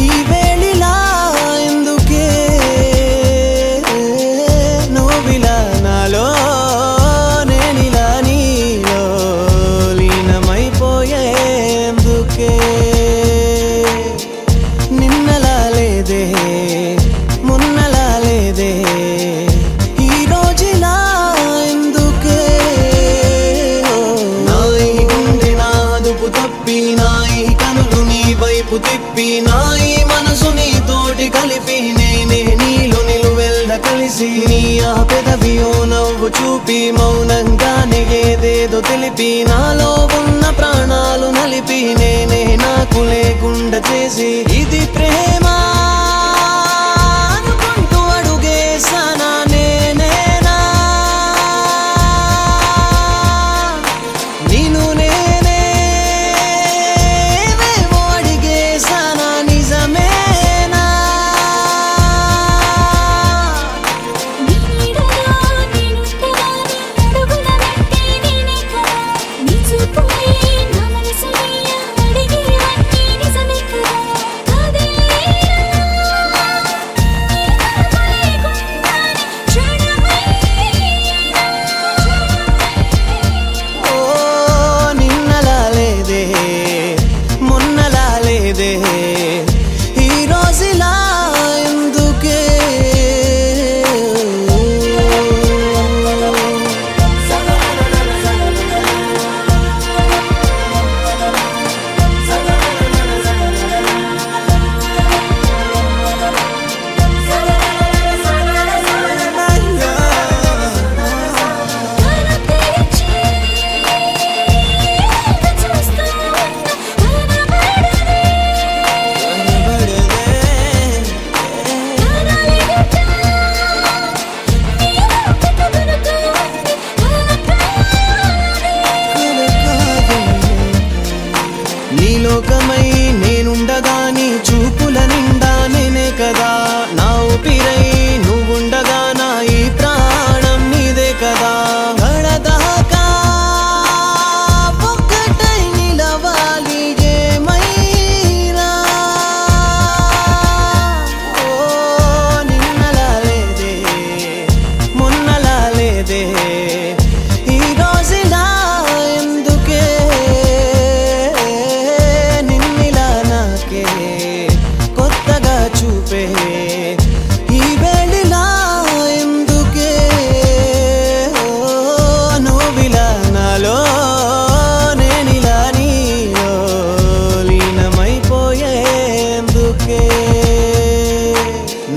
ఈ వేళిలా ఎందుకే నువ్విలా నాలో నేనిలా నీలో లీనమైపోయేందుకే నిన్నలా లేదే మొన్నలా లేదే ఈ రోజులా ఎందుకే నాయి గుండె నాదుపు తప్పి నాయి కనులు నీ వైపు తిప్పి నాయి మనసు నీతోటి కలిపి నేనే నీలో నిలువెల్ద కలిసి నీ ఆ పెదవి ఓ నవ్వు చూపి మౌనంగానే ఏదేదో తెలిపి నాలో ఉన్న ప్రాణాలు నలిపి నేనే నాకు లేకుండా చేసి ఇది ప్రేమ అనుకుంటూ అడుగేసానా నేనేనా నిన్ను నేనే ఏవేవో అడిగేసానా నిజమేనా ఓ నిన్నలా లేదే మొన్నలా లేదే ఈ రోజులా ఎందుకే నీ లోకమై నేనుండగా నీ చూపుల నిండా నేనే కదా నా ఊపిరై నువ్వుండగా నా ఈ ప్రాణం నీదే కదా గడదాకా ఒక్కటై నిలవాలి ఏమైనా ఓ నిన్నలా లేదే మొన్నలా లేదే ఈ రోజులా ఎందుకే నిన్నిలా నాకే కొత్తగా చూపే ఈ వేళిలా ఎందుకే ఓ నువ్విలా నాలో నేనిలా నీలో లీనమైపోయేందుకే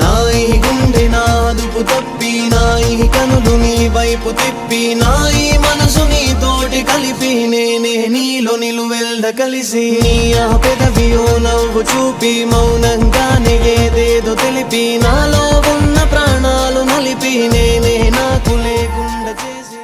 నాయి గుండె నాదుపు తప్పి నాయి కనులు నీ వైపు తిప్పి నాయి మనసు నీతోటి కలిపి నేనే నీలో నిలువెల్ద కలిసి నీ ఆ పెదవి ఓ నవ్వు చూపి మౌనంగానే ఏదేదో తెలిపి నాలో ఉన్న ప్రాణాలు నలిపి నేనే నాకు లేకుండా చేసి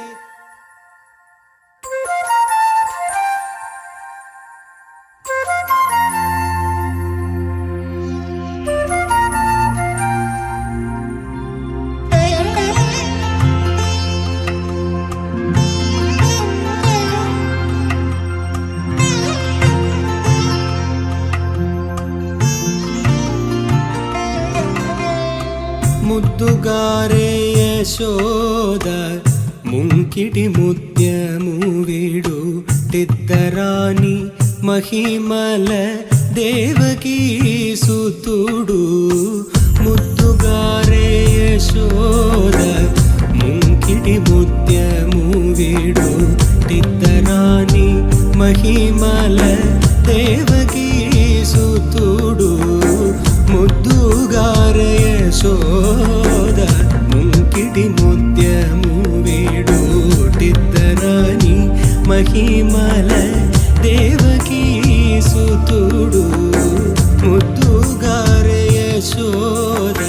ముద్దుగారే యశోద ముంకిటి ముత్యము వీడు తిద్దరాని మహిమల దేవకీ సుతుడు ముద్దుగారే యశోద ముంకిటి ముత్యము వీడు తిద్దరాని మహిమల దేవకీ సుతుడు ముద్దుగారే యశోద ముంకిటి ముత్యము వీడు తిద్దరాని మహిమల దేవకీ సుతుడు ముద్దుగారే యశోద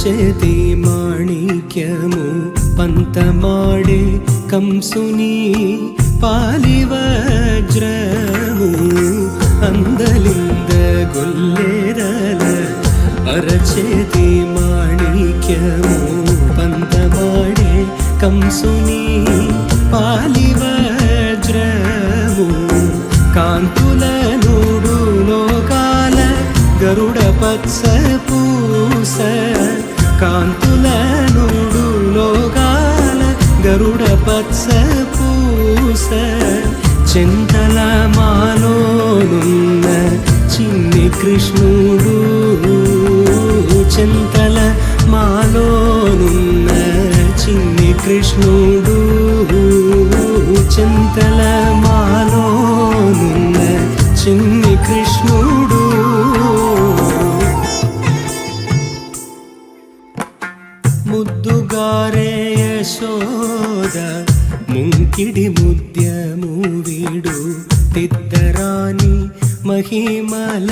అరచేతి మాణిక్యము పంతమాడే కంసుని పాలివజ్రము అందలింద గొల్లెరల అరచేతి మాణిక్యము పంతమాడే కంసుని పాలివజ్రము కాంతుల నూడు లోకాల గరుడ పత్స పూస కాంతుల నూడు లోకాల గరుడ పత్స పూస చింతల మాలోనున్న చిన్ని కృష్ణుడు చింతల మాలోనున్న చిన్ని కృష్ణుడు చింతల మాలోనున్న చిన్ని కృష్ణుడు ముద్దుగారే యశోద ముంకిడి ముద్యము వీడు తిద్దరాని మహిమల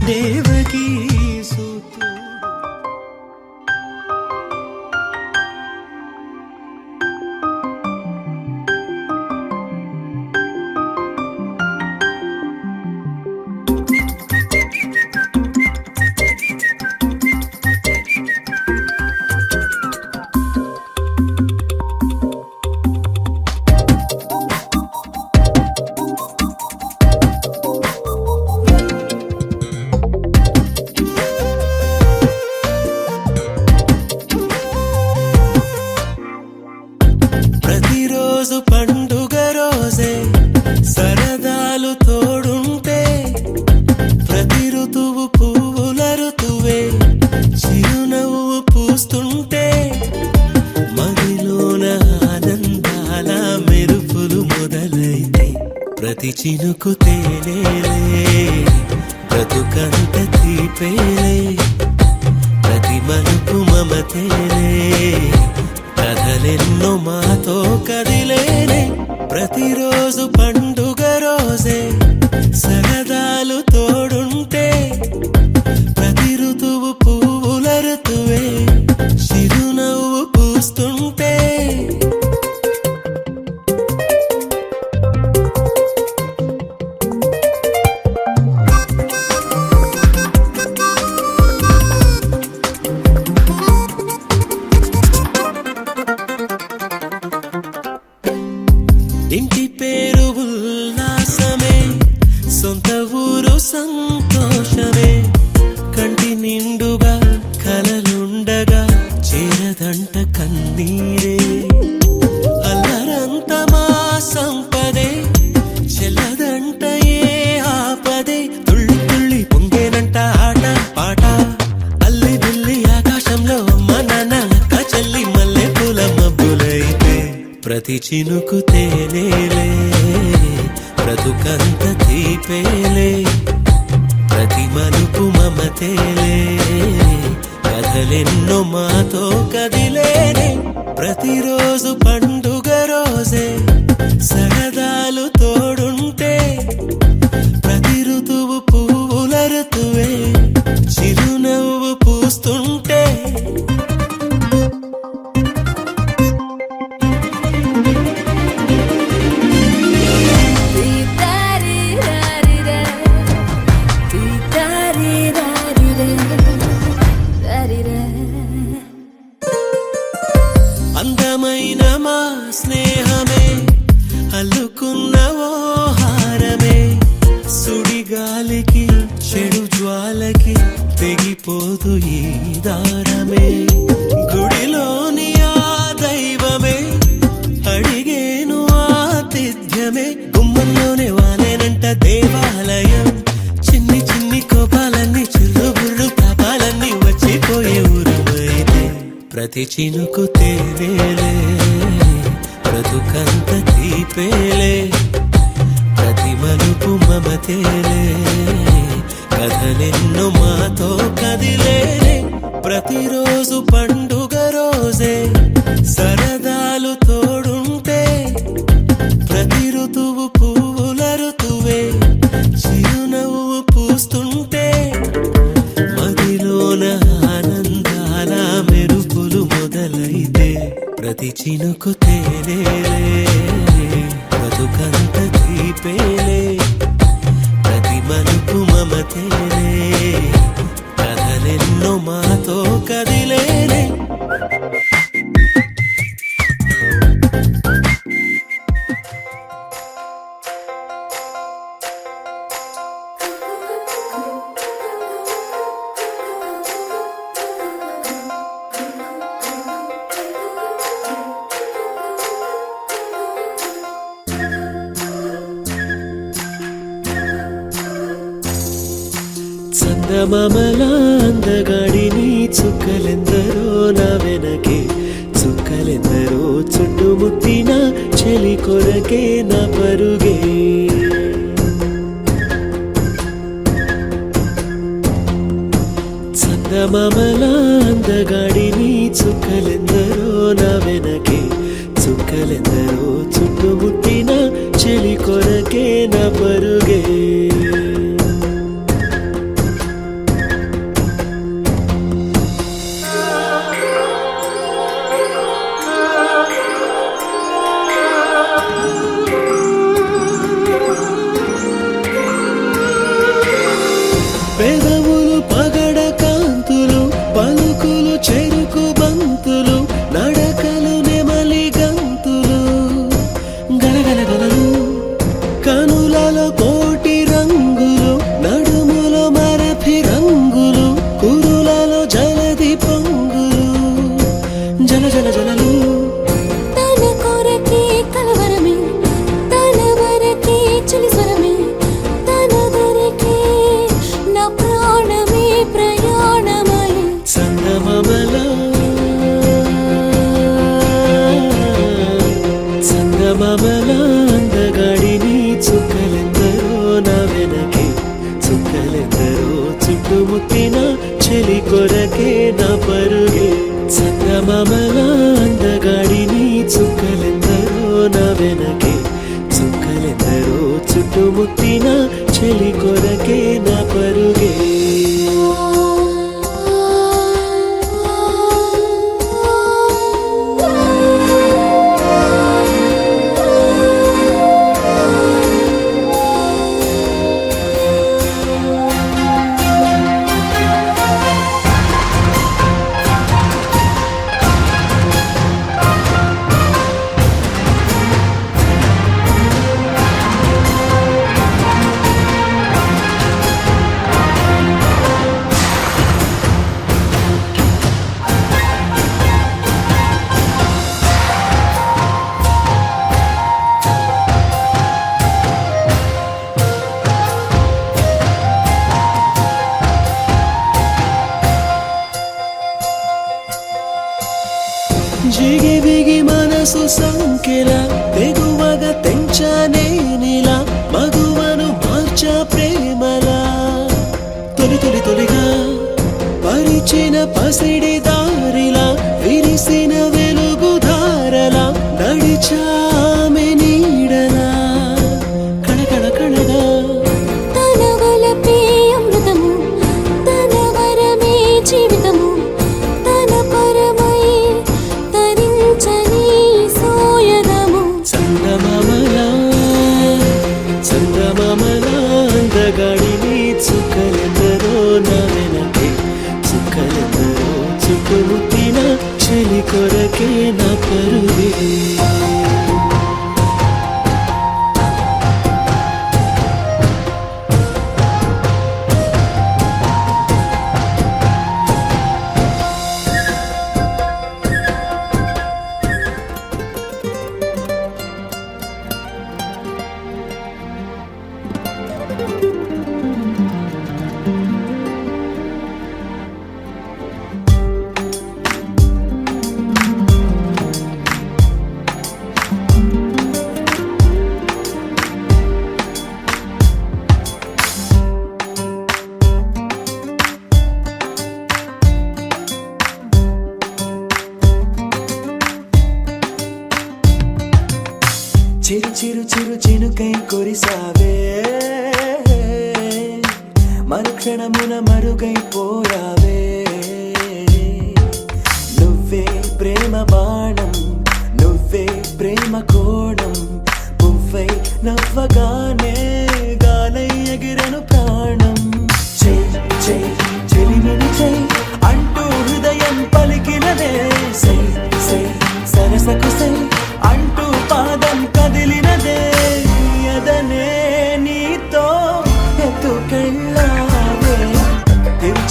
దేవకీ సుతుడు ప్రతిరోజు పండుగ రోజే సరదాలు తోడుంటే ప్రతి ఋతువు పువ్వుల ఋతువే చిరునవ్వు పూస్తుంటే మదిలోన ఆనందాల మెరుపులు మొదలైతే ప్రతి చినుకు తేనేలే బ్రతుకంత తీపేలే ప్రతి మలుపు మమతేలే కథలెన్నో మాతో కదిలేనే ప్రతిరోజు పండుగ రోజే సరదాలు తోడుంటే ప్రతి ఋతువు పువ్వుల ఋతువే చిరునవ్వు పూస్తుంటే ఇంటి పేరు ఉల్లాసమే సొంత ఊరు సంతోషమే కంటి నిండుగా కలలుండగా చేరదంట కన్నీరే అల్లరంత మా సంపదే చెల్లదంట ఏ ఆపదే తుళ్ళి తుళ్ళి పొంగేనంట ఆట పాట అల్లి బిల్లి ఆకాశంలో అమ్మ నాన్న అక్క చెల్లి మల్లె పూల మబ్బులైతే ప్రతి చినుకు తేనేలే బ్రతుకంత తీపేలే ప్రతి మలుపు మమతేలే కథలెన్నో మాతో కదిలేనే ప్రతిరోజు పండుగ రోజే సరదాలు తోడుంటే ప్రతి ఋతువు పువ్వుల ఋతువే చిరునవ్వు పూస్తుంటే అందమైన మా స్నేహమే అల్లుకున్న ఓ హారమే సుడిగాలికి చెడు జ్వాలకి తెగిపోదు ఈ దారమే గుడిలోని ఆ దైవమే అడిగేను ఆతిథ్యమే గుమ్మంలోనే వాలేనంట దేవాలయం చిన్ని చిన్ని కోపాలన్నీ చిల్లుబుర్రు పాపాలన్నీ వచ్చిపోయే ఊరుమైతే ప్రతి చినుకు తేవేలే బ్రతుకంత తీపేలే ప్రతి మలుపు మమతేలే కథలెన్నో మాతో కదిలేనే ప్రతిరోజు పండుగ రోజే సరదాలు తోడుంటే ప్రతి ఋతువు పువ్వుల ఋతువే చిరునవ్వు పూస్తుంటే మదిలోన ఆనందాల మమతేనే కథలెన్నో మాతో కదిలేనే చందమామలా అందగాడిని చుక్కలెందరో నా వెనకే చుక్కలెందరో చుట్టుముట్టిన చెలి కొరకే నా పరుగే చందమామలా అందగాడిని చుక్కలెందరో నా వెనకే చుక్కలెందరో చుట్టుముట్టిన చెలి కొరకే నా పరుగే పెదవులు పగడ కాంతులు పలుకులు చెరుకు బంతులు నడకలు నెమలి గంతులు గలగలగలలు కనులలో కోటి రంగులు నడుములో మరఫి రంగులు కురులలో జలది పొంగులు జల జల జలలు తన కొరకే కలవరమే తన వరకే చలిస్వరమే తన దొరికే నా ప్రాణమే ప్రయాణమై చందమామలా చందమామలా అందగాడిని చుక్కలెందరో నా వెనకే చుక్కలెందరో చుట్టుముట్టిన చెలి కొరకే నా పరుగే చందమామలా అందగాడిని చుక్కలెందరో నా వెనకే చుక్కలెందరో చుట్టుముట్టిన చెలి కొరకే నా పరుగే జిగి బిగి మనసు సంఖ్యల తెగువగా తెంచానే నీలా మగువను మార్చా ప్రేమలా తొలి తొలి తొలిగా పరిచిన పసిడి దారిలా విరిసిన వెలుగు ధారలా నడిచామె నీడలా కళకళ కళగా తన వలపే అమృతము తన వరమే జీవితము తన పరమై తరించని సోయగము చందమామలా చందమామలా అందగాడిని చుక్కలెందరో నా వెనకే చుక్కలెందరో చుట్టుముట్టిన చెలి కొరకే నా పరుగే చిరు చిరు చిరు చినుకై కురిసావే మరుక్షణమున మరుగైపోయావే నువ్వే ప్రేమ బాణం నువ్వే ప్రేమ కోణం పువ్వై నవ్వగానే గాలై ఎగిరెను ప్రాణం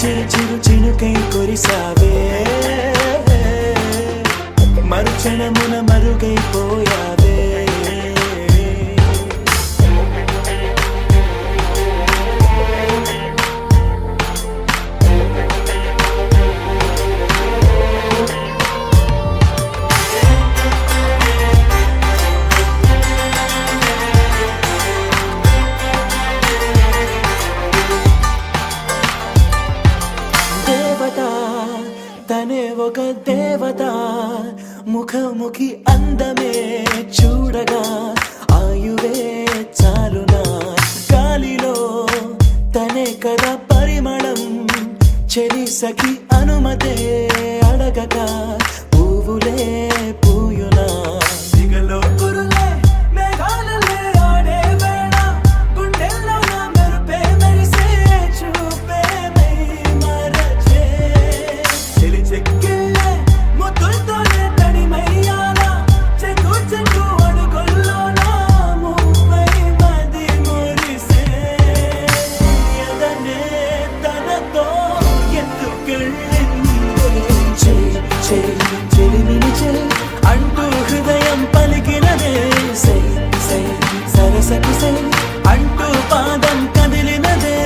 చిరు చిరు చినుకై కురిసావే మరుక్షణమున మరుగైపోయావే తనే ఒక దేవత ముఖముఖి అందమే చూడగా ఆయువే చాలునా గాలిలో తనే కదా పరిమళం చెలి సఖి అనుమతే అడగక పువ్వులే పూయునా దిగలో కురులే మేఘాలలే ఆడే వేళ గుండెల్లో నా మెరుపే మెరిసే చూపే మై మరచే చెలి చెక్కిళ్ళే ముద్దులతోనే తడిమయ్యాలా చెక్కు చెక్కు అడుగుల్లో నా ముప్పై మది మురిసే ఎదనే తనతో ఎత్తుకెళ్ళిందే చెలిమిని చెలి అంటూ హృదయం పలికినదే సై సై సరసకు సై అంటూ పాదం కదిలినదే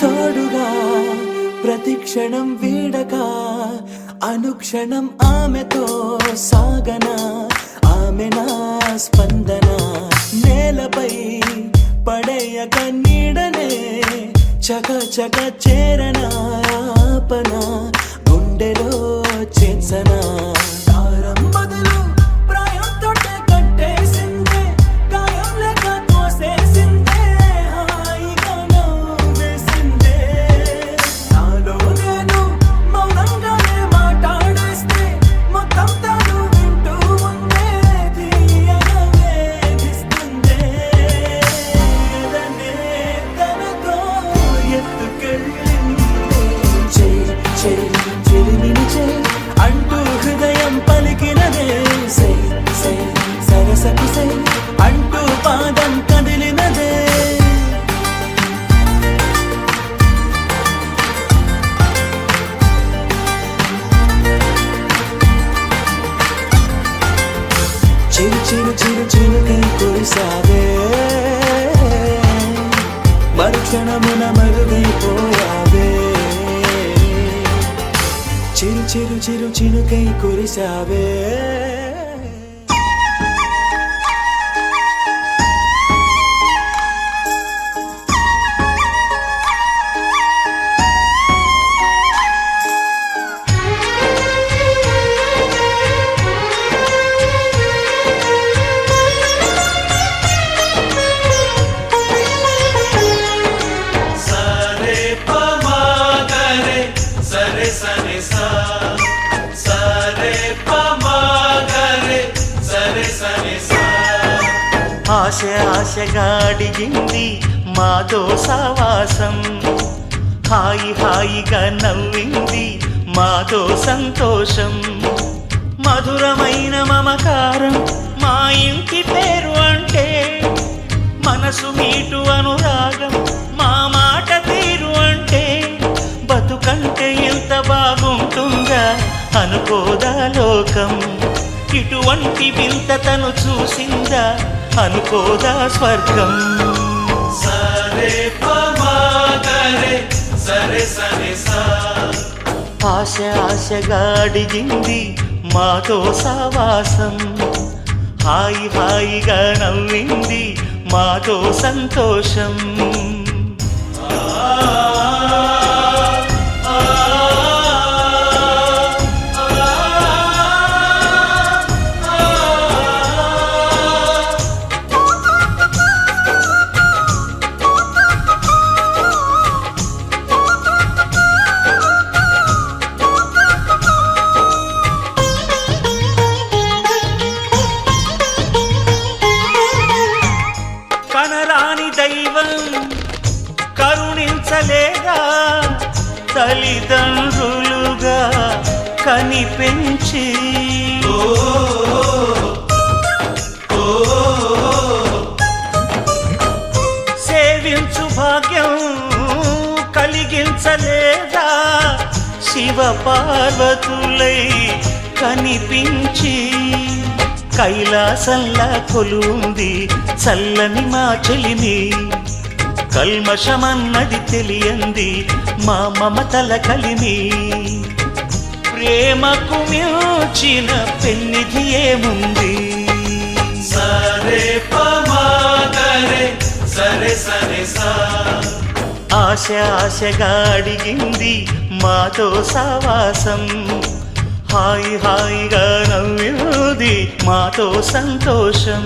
తోడుగా ప్రతిక్షణం వీడక అనుక్షణం ఆమెతో సాగన ఆమె నా స్పందన నేలపై పడేయక నీడనే చక చక చేరన ఆపన గుండెలో చేసన దారం బదులు ప్రాయంతో కట్టేసిందే గాయం లేక తోసేసిందే హాయిగా నవ్వేసిందే నాలో నేను మౌనంగానే మాట్లాడేస్తే మొత్తం తాను వింటూ ఉందే తీయగా వేధిస్తుందే ఎదనే తనతో ఎత్తుకెళ్ళిందే చెలిమిని చెలి అంటూ హృదయం పలికినదే సై సై సరసకు సై అంటూ పాదం కదిలినదే చిరు చిరు చిరు చిరుకై కురిసావే మరుక్షణమున మరుగైపోయావే చిరు చిరు చిరు చినుకై కురిసావే ఆశ ఆశగా అడిగింది మాతో సావాసం హాయి హాయిగా నవ్వింది మాతో సంతోషం మధురమైన మమకారం మా ఇంటి పేరు అంటే మనసు మీటు అనురాగం మా మాట తీరు అంటే బతుకంటే ఎంత బాగుంటుందా అనుకోదా లోకం ఇటువంటి వింత తను చూసిందా అనుకోదా స్వర్గం సరే పమాగరే సరే సరే సా ఆశ ఆశగా అడిగింది మాతో సావాసం హాయి హాయిగా నవ్వింది మాతో సంతోషం కలిగించలేదా తల్లిదండ్రులుగా కనిపెంచి సేవించు భాగ్యం కలిగించలేదా శివ పార్వతులై కనిపించి కైలాసంలా కొలుంది చల్లని మా చెలిమి కల్మషమన్నది తెలియంది మా మమతల కలిమి ప్రేమకు మించిన పెన్నిధి ఏముంది సరే పమాగరే సరే సరే సా ఆశ ఆశగా అడిగింది మాతో సావాసం హాయి హాయిగా నవ్వింది మాతో సంతోషం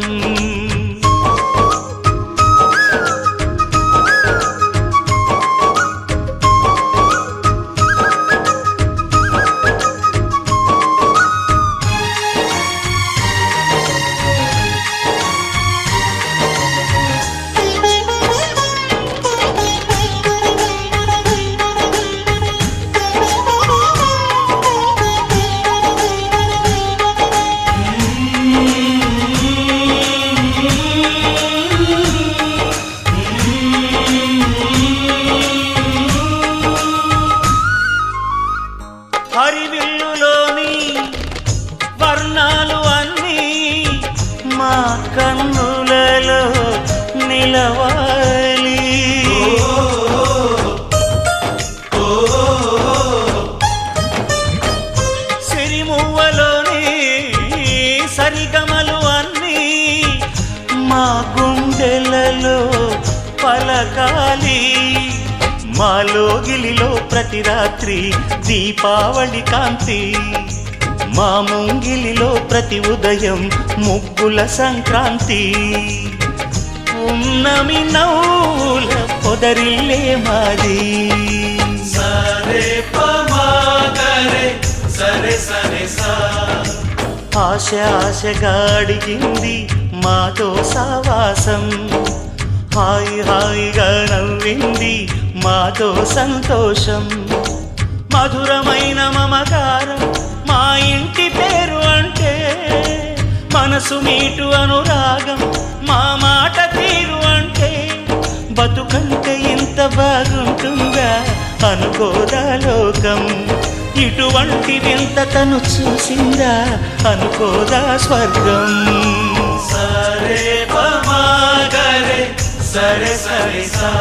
హరివిల్లులోని వర్ణాలు అన్నీ మా కన్నులలో నిలవాలి సిరిమువ్వలోని సరిగమలు అన్నీ మా గుండెలలో పలకాలి మాలో గిలిలో ప్రతి రాత్రి దీపావళి కాంతి మా ముంగిలిలో ప్రతి ఉదయం ముగ్గుల సంక్రాంతి ఉన్నమి నవ్వుల పొదరిల్లే మాది సరే పమాగరే సరే సరే సా ఆశ ఆశగా అడిగింది మాతో సావాసం హాయి హాయిగా నవ్వింది మాతో సంతోషం మధురమైన మమకారం మా ఇంటి పేరు అంటే మనసు మీటు అనురాగం మా మాట తీరు అంటే బతుకంటే ఇంత బాగుంటుందా అనుకోదా లోకం ఇటువంటి వింత తను చూసిందా అనుకోదా స్వర్గం సరే పమాగరే సరే సరే సా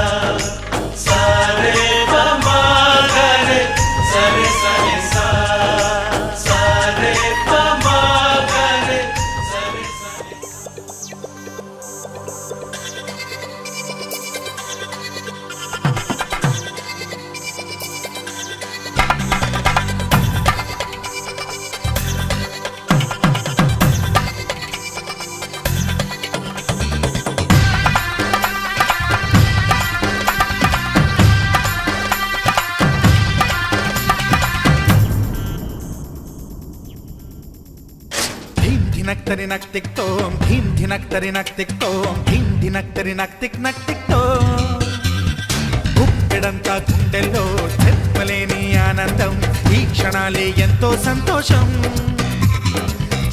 సరే పమాగరే సరే సరే సా సరే పమాగరే సరే సరే ధినక్తరి నక్ టిక్ తోం ధీం ధినక్తరి నక్ టిక్ తోం ధీం ధినక్తరి నక్ టిక్ తోం గుప్పెడంతా గుండెల్లో చెప్పలేని ఆనందం ఈ క్షణాలే ఎంతో సంతోషం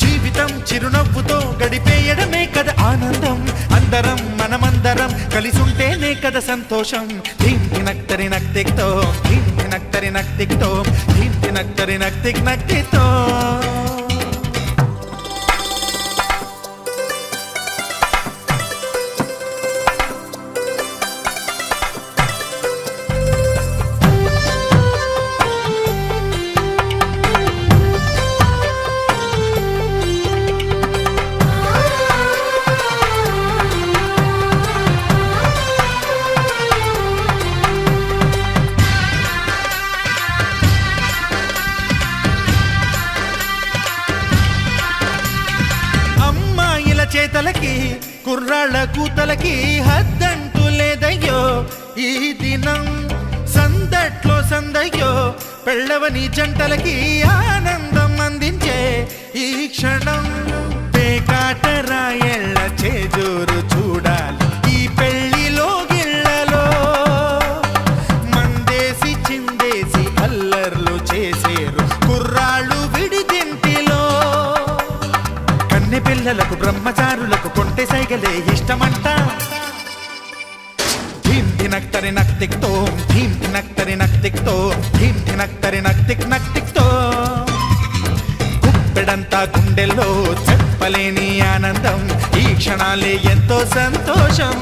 జీవితం చిరునవ్వుతో గడిపేయడమే కదా ఆనందం అందరం మనమందరం కలిసుంటేనే కదా సంతోషం ధీం ధినక్తరి నక్ టిక్ తోం ధీం ధినక్తరి నక్ టిక్ తోం ధీం ధినక్తరి నక్ టిక్ తోం చేతలకి కుర్రాళ్ళ కూతలకి హద్దంటూ లేదయ్యో ఈ దినం సందట్లో సందయ్యో పెళ్ళవని జంటలకి ఆనందం అందించే ఈ క్షణం పేకాటరాయళ్ళ చేజూరు చూడాలి ఈ పెళ్లిలో గిళ్ళలో బ్రహ్మచారులకు కొంటె సైగలే ఇష్టమంట ధీమ్ ధినక్ తరి నక్ తిక్ తోం ధీమ్ ధినక్ తరి నక్ తిక్ తోం ధీమ్ ధినక్ తరి నక్ తిక్ తోం గుప్పెడంతా గుండెల్లో చెప్పలేని ఆనందం ఈ క్షణాలే ఎంతో సంతోషం